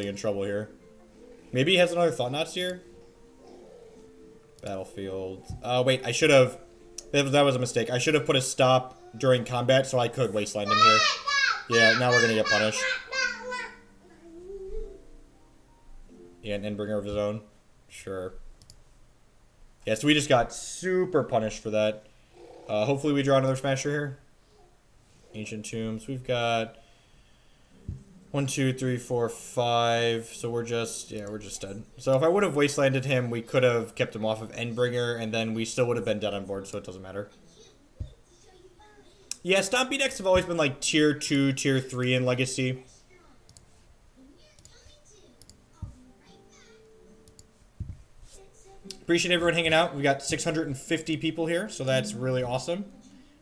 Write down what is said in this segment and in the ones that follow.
in trouble here. Maybe he has another Thought Knots here? Battlefield. Wait, I should have... That was a mistake. I should have put a stop during combat so I could wasteland him here. Yeah, now we're gonna get punished. Yeah, an Endbringer of his own. Sure. Yeah, so we just got super punished for that. Hopefully we draw another Smasher here. Ancient Tombs. We've got 1, 2, 3, 4, 5. So we're just dead. So if I would have wastelanded him, we could have kept him off of Endbringer, and then we still would have been dead on board, so it doesn't matter. Yeah, Stompy decks have always been like tier 2, tier 3 in Legacy. Appreciate everyone hanging out. We got 650 people here, so that's really awesome.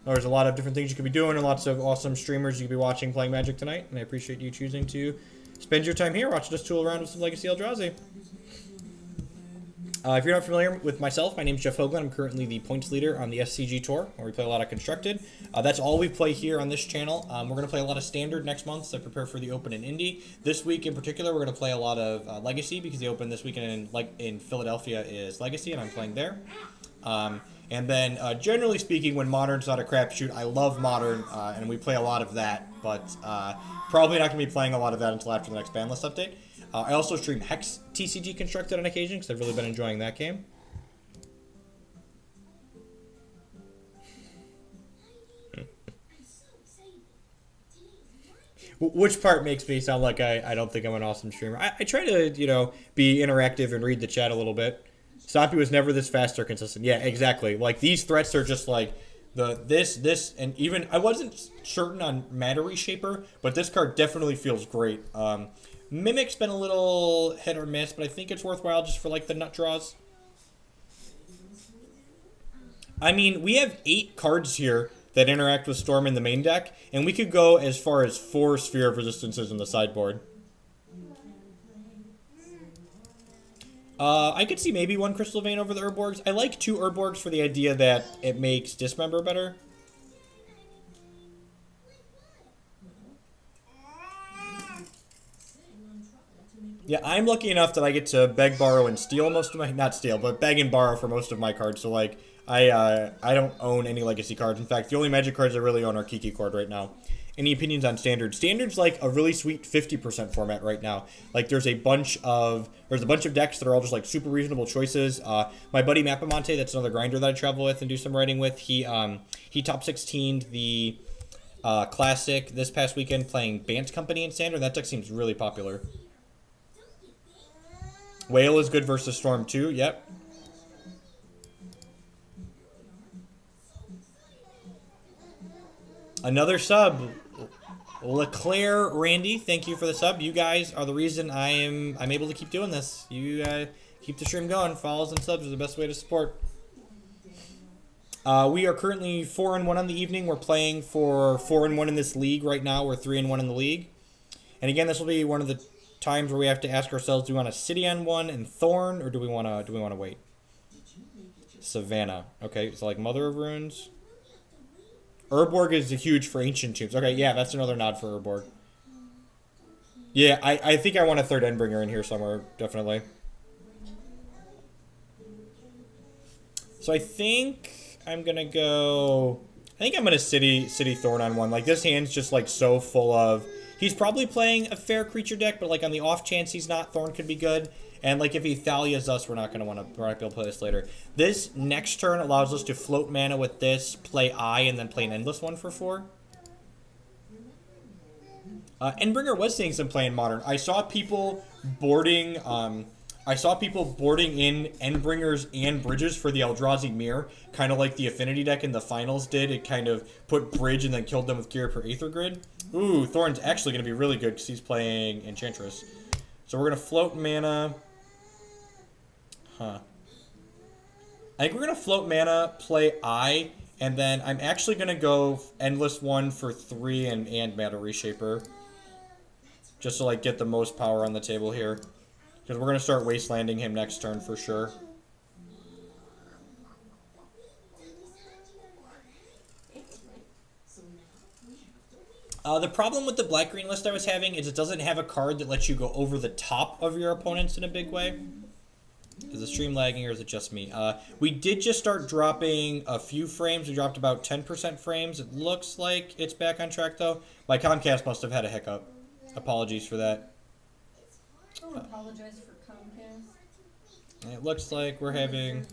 There's a lot of different things you could be doing and lots of awesome streamers you could be watching playing Magic tonight, and I appreciate you choosing to spend your time here watching us tool around with some Legacy Eldrazi. If you're not familiar with myself, my name is Jeff Hoogland. I'm currently the points leader on the SCG Tour, where we play a lot of Constructed. That's all we play here on this channel. We're going to play a lot of Standard next month to prepare for the Open in Indy. This week in particular, we're going to play a lot of Legacy, because the Open this weekend in Philadelphia is Legacy, and I'm playing there. And then, generally speaking, when Modern's not a crapshoot, I love Modern, and we play a lot of that, but probably not going to be playing a lot of that until after the next ban list update. I also stream Hex TCG Constructed on occasion, because I've really been enjoying that game. Which part makes me sound like I don't think I'm an awesome streamer? I try to, you know, be interactive and read the chat a little bit. Stompy was never this fast or consistent. Yeah, exactly. Like, these threats are just like this, and even I wasn't certain on Matter Reshaper, but this card definitely feels great. Mimic's been a little hit or miss, but I think it's worthwhile just for like the nut draws. I mean, we have 8 cards here that interact with Storm in the main deck, and we could go as far as 4 Sphere of Resistances in the sideboard. I could see maybe 1 Crystal Vein over the Urborgs. I like 2 Urborgs for the idea that it makes Dismember better. Yeah, I'm lucky enough that I get to beg, borrow, and steal most of my... Not steal, but beg and borrow for most of my cards. So, like, I don't own any Legacy cards. In fact, the only Magic cards I really own are Kiki Cord right now. Any opinions on Standard? Standard's like a really sweet 50% format right now. Like, there's a bunch of decks that are all just like super reasonable choices. My buddy Mapamonte, that's another grinder that I travel with and do some writing with. He top 16'd the Classic this past weekend playing Bant Company in Standard. That deck seems really popular. Whale is good versus Storm too. Yep. Another sub. LeClaire Randy, thank you for the sub. You guys are the reason I'm able to keep doing this. You keep the stream going. Follows and subs are the best way to support. We are currently 4-1 on the evening. We're playing for 4-1 in this league right now. We're 3-1 in the league. And again, this will be one of the times where we have to ask ourselves: do we want to City on 1 and Thorn, or do we want to wait? Savannah. Okay, so like Mother of Runes. Urborg is huge for Ancient Tombs. Okay, yeah, that's another nod for Urborg. Yeah, I think I want a 3rd Endbringer in here somewhere, definitely. So I think I'm gonna go... I think I'm gonna City Thorn on 1. Like, this hand's just like so full of... He's probably playing a fair creature deck, but like on the off chance he's not, Thorn could be good. And like if he Thalia's us, we're not be able to play this later. This next turn allows us to float mana with this, play Eye, and then play an Endless one for 4. Endbringer was seeing some play in Modern. I saw people boarding in Endbringers and Bridges for the Eldrazi Mirror, kind of like the Affinity deck in the finals did. It kind of put Bridge and then killed them with Gear per Aether Grid. Ooh, Thorn's actually going to be really good because he's playing Enchantress. So we're going to float mana. I think we're going to float mana, play Eye, and then I'm actually going to go Endless one for 3 and Matter Reshaper. Just to like get the most power on the table here. Because we're going to start wastelanding him next turn for sure. The problem with the black-green list I was having is it doesn't have a card that lets you go over the top of your opponents in a big way. Is the stream lagging or is it just me? We did just start dropping a few frames. We dropped about 10% frames. It looks like it's back on track though. My Comcast must have had a hiccup. Apologies for that. Don't apologize for Comcast. It looks like we're having...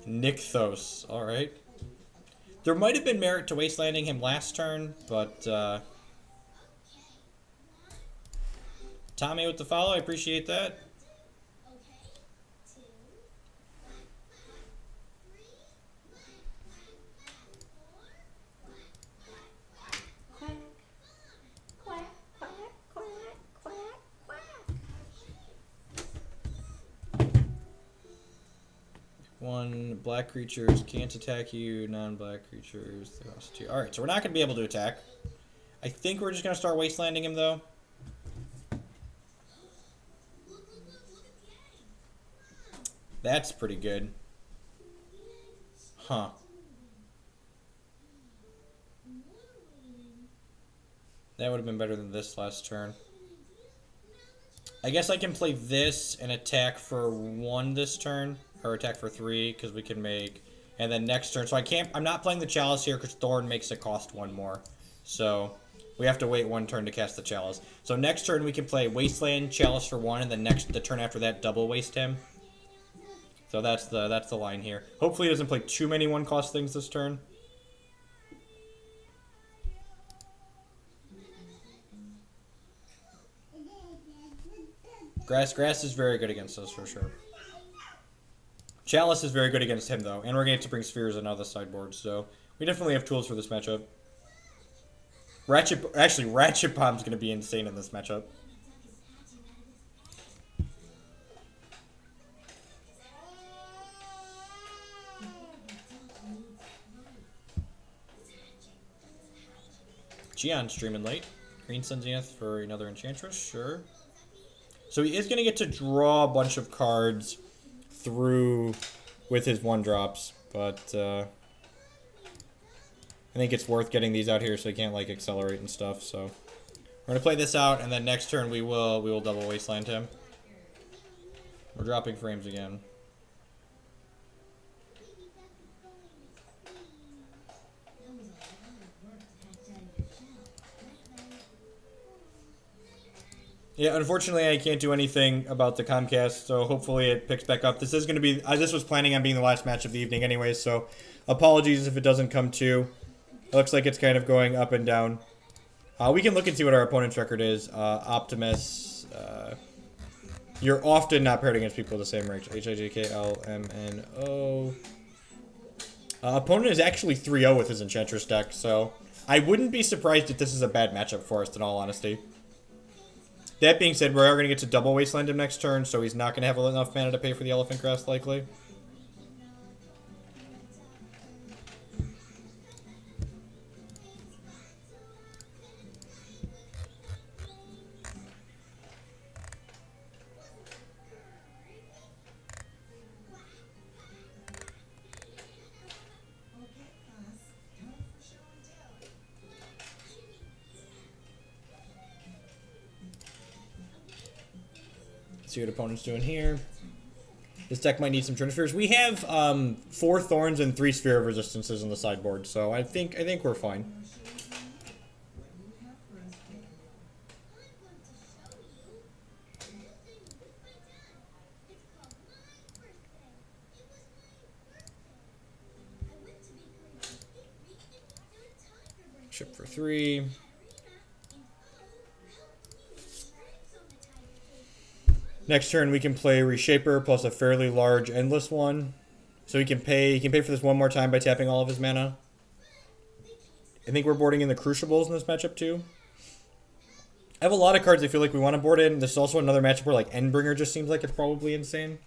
Nykthos, alright. There might have been merit to wastelanding him last turn, but Tommy with the follow, I appreciate that. One, black creatures can't attack you, non-black creatures, they cost 2. Alright, so we're not going to be able to attack. I think we're just going to start wastelanding him, though. That's pretty good. Huh. That would have been better than this last turn. I guess I can play this and attack for 1 this turn. Or attack for 3, because we can make... And then next turn... So I'm not playing the Chalice here, because Thorn makes it cost 1 more. So, we have to wait 1 turn to cast the Chalice. So next turn we can play Wasteland, Chalice for 1, and then the turn after that, double waste him. So that's the line here. Hopefully he doesn't play too many 1-cost things this turn. Grass is very good against us, for sure. Chalice is very good against him, though. And we're going to have to bring Spheres on other sideboards, so we definitely have tools for this matchup. Ratchet Bomb's going to be insane in this matchup. Gion streaming late. Green Sun Zenith for another Enchantress, sure. So he is going to get to draw a bunch of cards through with his 1-drops, but I think it's worth getting these out here so he can't like accelerate and stuff. So we're gonna play this out, and then next turn we will double wasteland him. We're dropping frames again. Yeah, unfortunately, I can't do anything about the Comcast, so hopefully it picks back up. This is going to be... this was planning on being the last match of the evening anyway, so apologies if it doesn't come to. It looks like it's kind of going up and down. We can look and see what our opponent's record is. Optimus... you're often not paired against people of the same range. Hijklmno. Opponent is actually 3-0 with his Enchantress deck, so I wouldn't be surprised if this is a bad matchup for us, in all honesty. That being said, we are going to get to double wasteland him next turn, so he's not going to have enough mana to pay for the Elephant Crest, likely. See what opponent's doing here. This deck might need some transfers. We have 4 Thorns and 3 Sphere of Resistances on the sideboard, so I think we're fine. Ship for 3. Next turn we can play Reshaper plus a fairly large Endless one. So he can pay for this 1 more time by tapping all of his mana. I think we're boarding in the Crucibles in this matchup too. I have a lot of cards I feel like we want to board in. This is also another matchup where like Endbringer just seems like it's probably insane.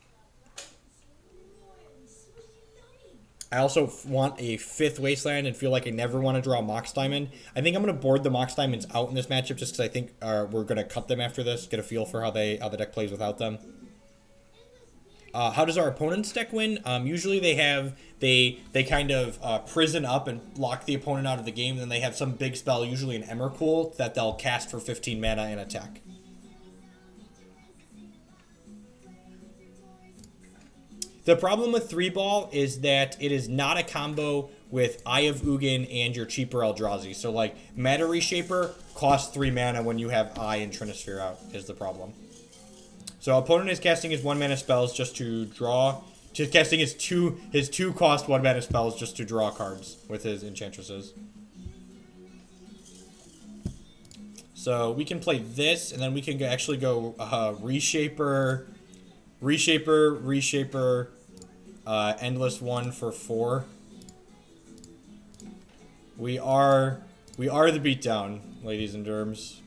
I also want a 5th Wasteland and feel like I never want to draw Mox Diamond. I think I'm going to board the Mox Diamonds out in this matchup just because I think we're going to cut them after this, get a feel for how the deck plays without them. How does our opponent's deck win? Usually they kind of prison up and lock the opponent out of the game. Then they have some big spell, usually an Emrakul, that they'll cast for 15 mana and attack. The problem with 3-ball is that it is not a combo with Eye of Ugin and your cheaper Eldrazi. So, like, Matter Reshaper costs 3 mana when you have Eye and Trinisphere out, is the problem. So, opponent is casting his 1-mana spells just to draw. Just casting his 2 cost 1-mana spells just to draw cards with his enchantresses. So, we can play this, and then we can actually go Reshaper... Reshaper, Endless One for 4. We are the beatdown, ladies and germs.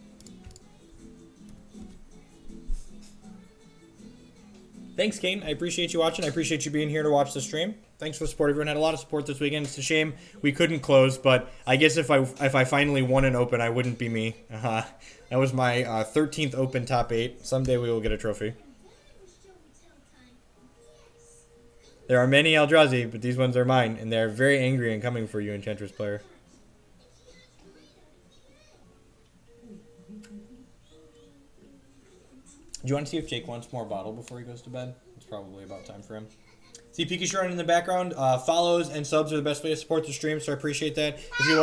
Thanks, Kane. I appreciate you watching. I appreciate you being here to watch the stream. Thanks for the support. Everyone had a lot of support this weekend. It's a shame we couldn't close, but I guess if I finally won an open, I wouldn't be me. That was my 13th open top 8. Someday we will get a trophy. There are many Eldrazi, but these ones are mine, and they're very angry and coming for you, Enchantress player. Do you want to see if Jake wants more bottle before he goes to bed? It's probably about time for him. See Pikachu running in the background. Follows and subs are the best way to support the stream, so I appreciate that. If you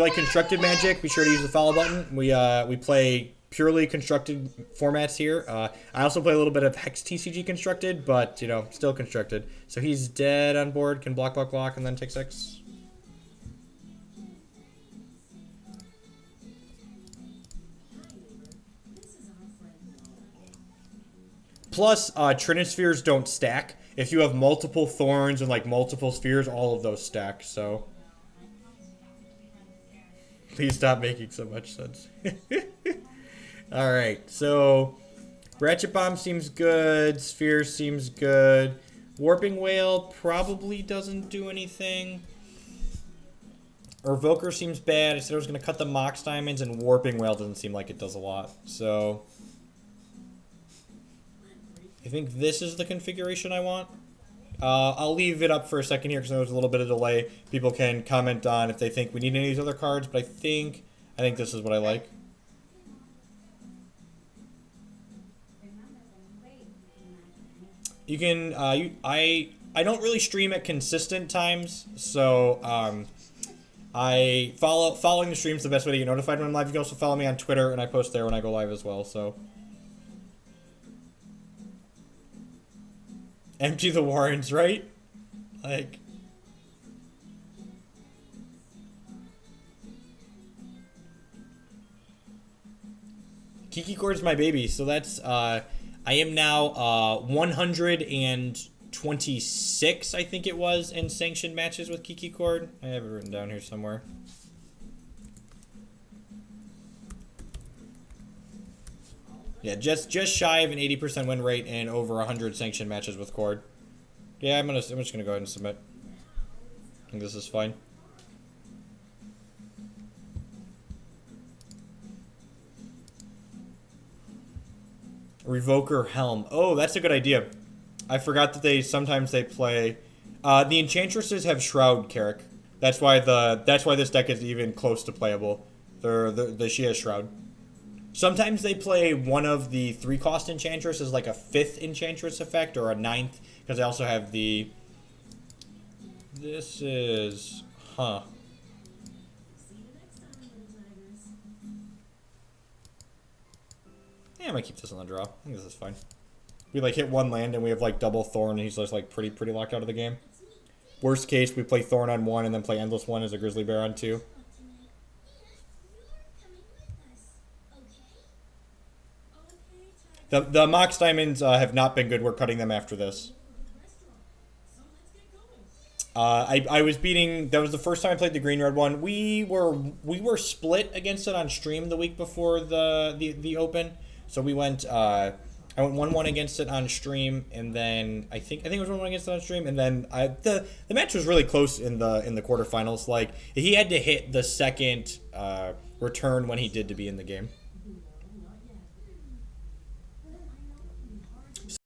like constructed Magic, be sure to use the follow button. We play purely constructed formats here. I also play a little bit of Hex TCG constructed, but, you know, still constructed. So he's dead on board, can block, and then take 6. Plus, Trinispheres don't stack. If you have multiple Thorns and, like, multiple Spheres, all of those stack, so... Please stop making so much sense. Alright, so Ratchet Bomb seems good, Sphere seems good, Warping Whale probably doesn't do anything. Evoker seems bad. I said I was going to cut the Mox Diamonds, and Warping Whale doesn't seem like it does a lot. So I think this is the configuration I want. I'll leave it up for a second here because there's a little bit of delay. People can comment on if they think we need any of these other cards, but I think this is what I like. You can, I don't really stream at consistent times, so, following the stream's the best way to get notified when I'm live. You can also follow me on Twitter, and I post there when I go live as well, so. Empty the Warrens, right? Like. Kiki Chord's my baby, so that's, I am now 126, I think it was, in sanctioned matches with Kiki Chord. I have it written down here somewhere. Yeah, just shy of an 80% win rate and over 100 sanctioned matches with Chord. Yeah, I'm just gonna go ahead and submit. I think this is fine. Revoker Helm. Oh, that's a good idea. I forgot that sometimes they play. The Enchantresses have Shroud, Carrick. That's why this deck is even close to playable. She has Shroud. Sometimes they play one of the 3-cost Enchantress as like a 5th Enchantress effect or a 9th, because they also have the. This is Yeah, I might keep this on the draw. I think this is fine. We like hit 1 land and we have like double Thorn and he's just like pretty locked out of the game. Worst case, we play Thorn on 1 and then play Endless One as a Grizzly Bear on 2. The Mox Diamonds have not been good. We're cutting them after this. I was beating. That was the first time I played the green-red one. We were split against it on stream the week before the open. So we went I went 1-1 against it on stream, and then I think it was 1-1 against it on stream, and then the match was really close in the quarterfinals. Like he had to hit the second return when he did to be in the game.